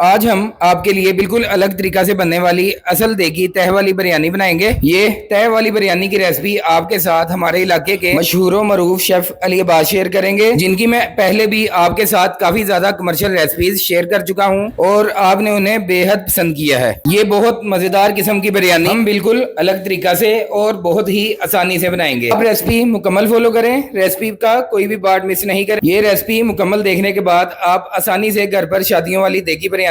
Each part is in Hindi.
आज हम आपके लिए बिल्कुल अलग तरीका से बनने वाली असल देगी तह वाली बिरयानी बनाएंगे। ये तह वाली बिरयानी की रेसिपी आपके साथ हमारे इलाके के मशहूर मरूफ शेफ अली अब्बास शेयर करेंगे, जिनकी मैं पहले भी आपके साथ काफी ज्यादा कमर्शियल रेसिपीज शेयर कर चुका हूं और आपने उन्हें बेहद पसंद किया है। ये बहुत मजेदार किस्म की बिरयानी हम बिल्कुल अलग तरीका से और बहुत ही आसानी से बनाएंगे। आप रेसिपी मुकम्मल फॉलो करें, रेसिपी का कोई भी पार्ट मिस नहीं करें। ये रेसिपी मुकम्मल देखने के बाद आप आसानी से घर पर शादियों वाली देगी बिरयानी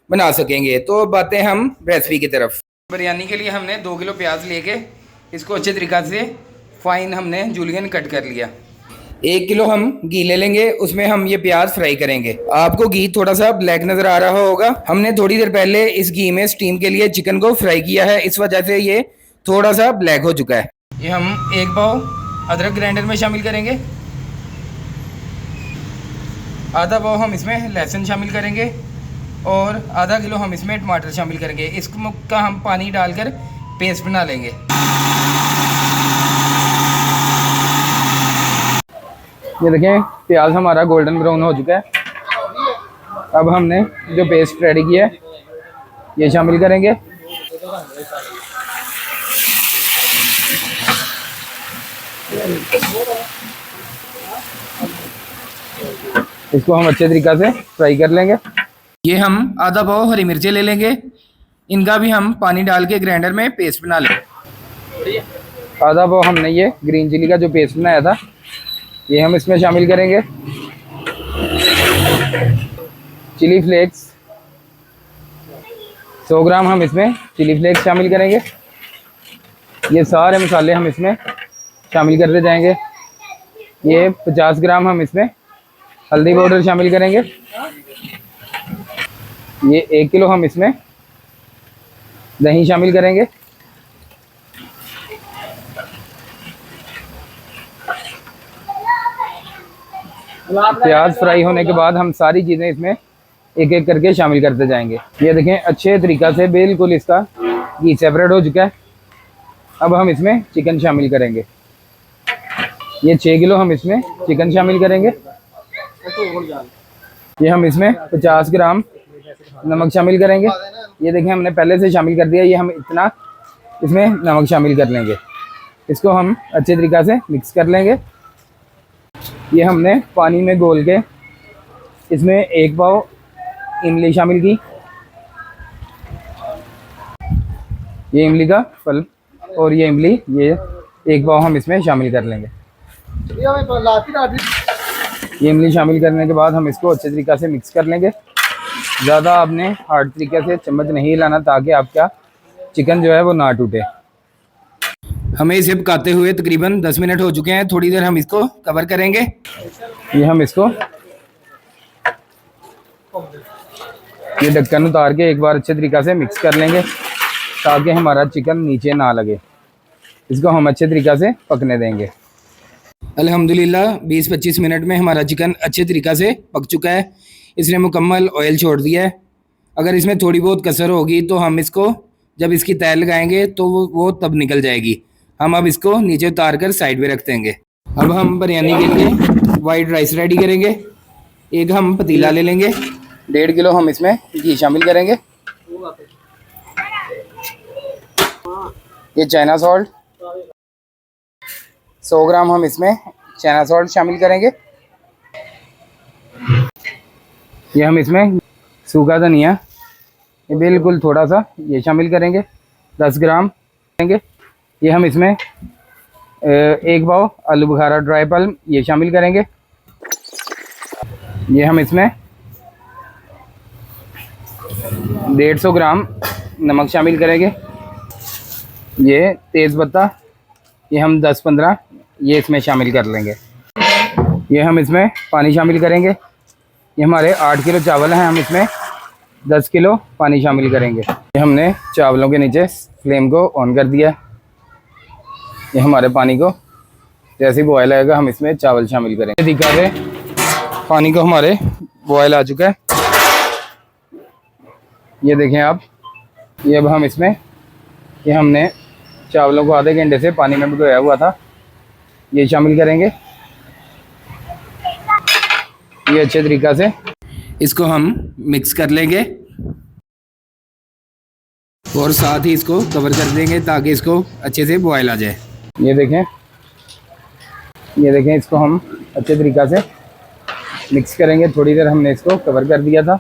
बना सकेंगे। तो बातें हम रेसिपी की तरफ। बिरयानी के लिए हमने 2 किलो प्याज लेके इसको अच्छे तरीक़ा से फाइन हमने जूलियन कट कर लिया। 1 किलो हम घी ले लेंगे, उसमें हम ये प्याज फ्राई करेंगे। आपको घी थोड़ा सा ब्लैक नजर आ रहा होगा। हमने थोड़ी देर पहले इस घी में स्टीम के लिए चिकन को फ्राई किया है, इस वजह से ये थोड़ा सा ब्लैक हो चुका है। ये हम 1 पाव अदरक ग्राइंडर में शामिल करेंगे। आधा पाव हम इसमें लहसुन शामिल करेंगे और आधा किलो हम इसमें टमाटर शामिल करेंगे। इसका हम पानी डालकर पेस्ट बना लेंगे। ये देखें प्याज हमारा गोल्डन ब्राउन हो चुका है। अब हमने जो पेस्ट रेडी किया है ये शामिल करेंगे। इसको हम अच्छे तरीक़ा से फ्राई कर लेंगे। ये हम आधा पाव हरी मिर्चें ले लेंगे, इनका भी हम पानी डाल के ग्राइंडर में पेस्ट बना लेंगे। आधा पाव हमने ये ग्रीन चिली का जो पेस्ट बनाया था ये हम इसमें शामिल करेंगे। चिली फ्लेक्स 100 ग्राम हम इसमें चिली फ्लेक्स शामिल करेंगे। ये सारे मसाले हम इसमें शामिल करते जाएंगे। ये 50 ग्राम हम इसमें हल्दी पाउडर शामिल करेंगे। ये 1 किलो हम इसमें दही शामिल करेंगे। प्याज फ्राई होने के बाद हम सारी चीज़ें इसमें एक एक करके शामिल करते जाएंगे। ये देखें अच्छे तरीक़ा से बिल्कुल इसका घी सेपरेट हो चुका है। अब हम इसमें चिकन शामिल करेंगे। ये 6 किलो हम इसमें चिकन शामिल करेंगे। ये हम इसमें 50 ग्राम नमक शामिल करेंगे। ये देखें हमने पहले से शामिल कर दिया। ये हम इतना इसमें नमक शामिल कर लेंगे। इसको हम अच्छे तरीक़ा से मिक्स कर लेंगे। ये हमने पानी में घोल के इसमें 1 पाव इमली शामिल की। ये इमली का फल और ये इमली ये 1 पाव हम इसमें शामिल कर लेंगे। ये इमली शामिल करने के बाद हम इसको अच्छे तरीक़ा से मिक्स कर लेंगे। ज़्यादा आपने हार्ड तरीके से चम्मच नहीं हिलाना ताकि आपका चिकन जो है वो ना टूटे। हमें इसे पकाते हुए तकरीबन 10 मिनट हो चुके हैं। थोड़ी देर हम इसको कवर करेंगे। ये हम इसको ये ढक्कन उतार के एक बार अच्छे तरीक़ा से मिक्स कर लेंगे ताकि हमारा चिकन नीचे ना लगे। इसको हम अच्छे तरीक़ा से पकने देंगे। अल्हम्दुलिल्लाह 20-25 मिनट में हमारा चिकन अच्छे तरीक़ा से पक चुका है। इसने मुकम्मल ऑयल छोड़ दिया है। अगर इसमें थोड़ी बहुत कसर होगी तो हम इसको जब इसकी तय लगाएंगे तो वो तब निकल जाएगी। हम अब इसको नीचे उतार कर साइड में रख देंगे। अब हम बिरयानी के लिए वाइट राइस रेडी करेंगे। एक हम पतीला ले लेंगे। 1.5 किलो हम इसमें घी शामिल करेंगे। ये चाइना सॉल्ट 100 ग्राम हम इसमें चाइना सॉल्ट शामिल करेंगे। ये हम इसमें सूखा धनिया ये बिल्कुल थोड़ा सा ये शामिल करेंगे। 10 ग्राम करेंगे। ये हम इसमें 1 पाव आलू बुखारा ड्राई पल्म ये शामिल करेंगे। ये हम इसमें 150 ग्राम नमक शामिल करेंगे। ये तेज़पत्ता ये हम 10-15 ये इसमें शामिल कर लेंगे। ये हम इसमें पानी शामिल करेंगे। ये हमारे 8 किलो चावल हैं, हम इसमें 10 किलो पानी शामिल करेंगे। ये हमने चावलों के नीचे फ्लेम को ऑन कर दिया। ये हमारे पानी को जैसे ही बॉयल आएगा हम इसमें चावल शामिल करेंगे। तरीका से पानी को हमारे बॉयल आ चुका है। ये देखें आप। ये अब हम इसमें ये हमने चावलों को आधे घंटे से पानी में भिगोया हुआ था ये शामिल करेंगे। ये अच्छे तरीक़ा से इसको हम मिक्स कर लेंगे। और साथ ही इसको कवर कर देंगे ताकि इसको अच्छे से बॉयल आ जाए। ये देखें इसको हम अच्छे तरीक़ा से मिक्स करेंगे। थोड़ी देर हमने इसको कवर कर दिया था।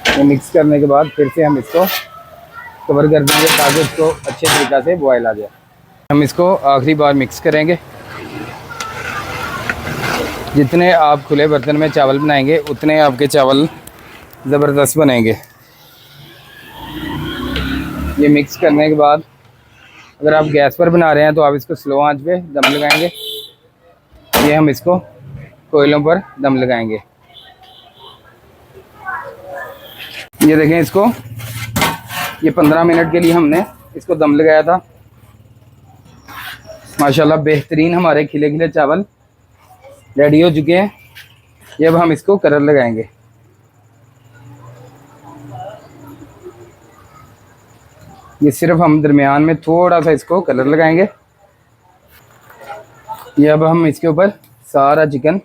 ये मिक्स करने के बाद फिर से हम इसको कवर कर देंगे ताकि इसको अच्छे तरीक़ा से बॉयल आ जाए। हम इसको आखिरी बार मिक्स करेंगे। जितने आप खुले बर्तन में चावल बनाएंगे उतने आपके चावल ज़बरदस्त बनेंगे। ये मिक्स करने के बाद अगर आप गैस पर बना रहे हैं तो आप इसको स्लो आंच पे दम लगाएंगे। ये हम इसको कोयलों पर दम लगाएंगे। ये देखें इसको, ये 15 मिनट के लिए हमने इसको दम लगाया था। माशाल्लाह बेहतरीन हमारे खिले खिले चावल रेडी हो चुके हैं। ये अब हम इसको कलर लगाएंगे। ये सिर्फ हम दरमियान में थोड़ा सा इसको कलर लगाएंगे। ये अब हम इसके ऊपर सारा चिकन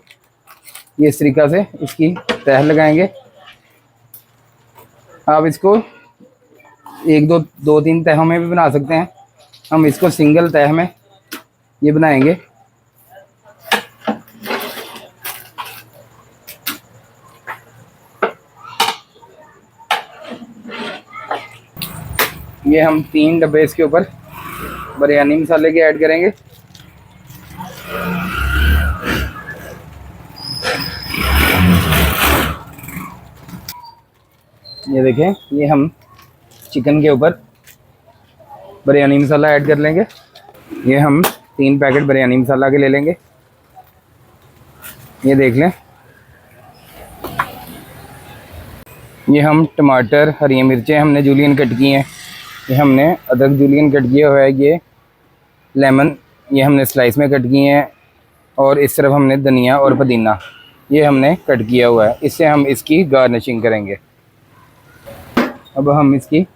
ये इस तरीक़ा से इसकी तह लगाएंगे। आप इसको एक दो तीन तहों में भी बना सकते हैं। हम इसको सिंगल तह में ये बनाएंगे। ये हम 3 डब्बे इसके ऊपर बिरयानी मसाले के ऐड करेंगे। ये देखें, ये हम चिकन के ऊपर बिरयानी मसाला ऐड कर लेंगे। ये हम 3 पैकेट बिरयानी मसाला के ले लेंगे। ये देख लें, ये हम टमाटर, हरी मिर्चें हमने जूलियन कट की हैं। ये हमने अदरक जूलियन कट किया हुआ है। ये लेमन ये हमने स्लाइस में कट किए हैं। और इस तरफ हमने धनिया और पुदीना ये हमने कट किया हुआ है। इससे हम इसकी गार्निशिंग करेंगे। अब हम इसकी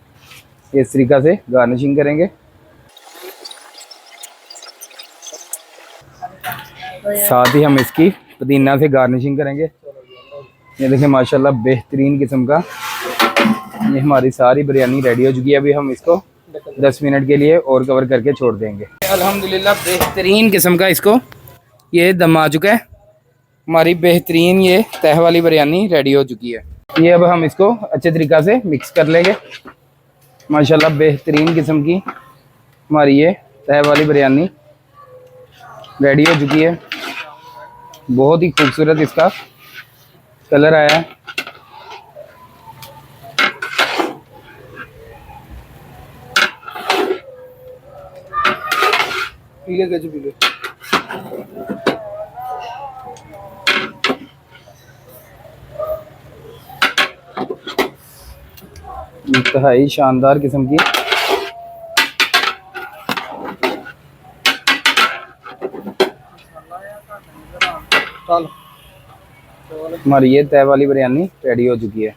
इस तरीक़ा से गार्निशिंग करेंगे। साथ ही हम इसकी पुदीना से गार्निशिंग करेंगे। ये देखिए माशाल्लाह बेहतरीन किस्म का ये हमारी सारी बिरयानी रेडी हो चुकी है। अभी हम इसको 10 मिनट के लिए और कवर करके छोड़ देंगे। अल्हम्दुलिल्लाह बेहतरीन किस्म का इसको ये दम आ चुका है। हमारी बेहतरीन ये तह वाली बिरयानी रेडी हो चुकी है। ये अब हम इसको अच्छे तरीक़ा से मिक्स कर लेंगे। माशाल्लाह बेहतरीन किस्म की हमारी ये तह वाली बिरयानी रेडी हो चुकी है। बहुत ही खूबसूरत इसका कलर आया है। इंतहाई शानदार किस्म की हमारी ये तह वाली बिरयानी रेडी हो चुकी है।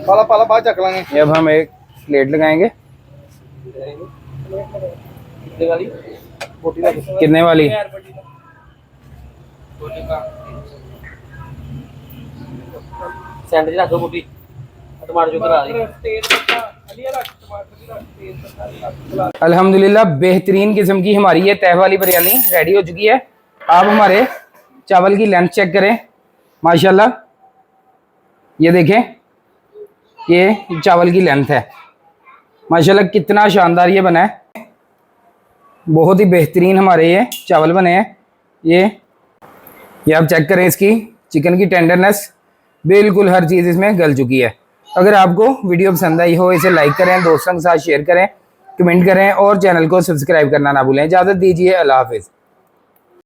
पाला बाद चक लेंगे। अब हम एक प्लेट लगाएंगे। कितने वाली? अल्हम्दुलिल्लाह बेहतरीन किस्म की हमारी ये तह वाली बिरयानी रेडी हो चुकी है। आप हमारे चावल की लेंथ चेक करें। माशाल्लाह ये देखें, ये चावल की लेंथ है। माशाल्लाह कितना शानदार ये बना है। बहुत ही बेहतरीन हमारे ये चावल बने हैं। ये आप चेक करें, इसकी चिकन की टेंडरनेस बिल्कुल हर चीज़ इसमें गल चुकी है। अगर आपको वीडियो पसंद आई हो इसे लाइक करें, दोस्तों के साथ शेयर करें, कमेंट करें और चैनल को सब्सक्राइब करना ना भूलें। इजाज़त दीजिए, अल्लाह हाफिज़।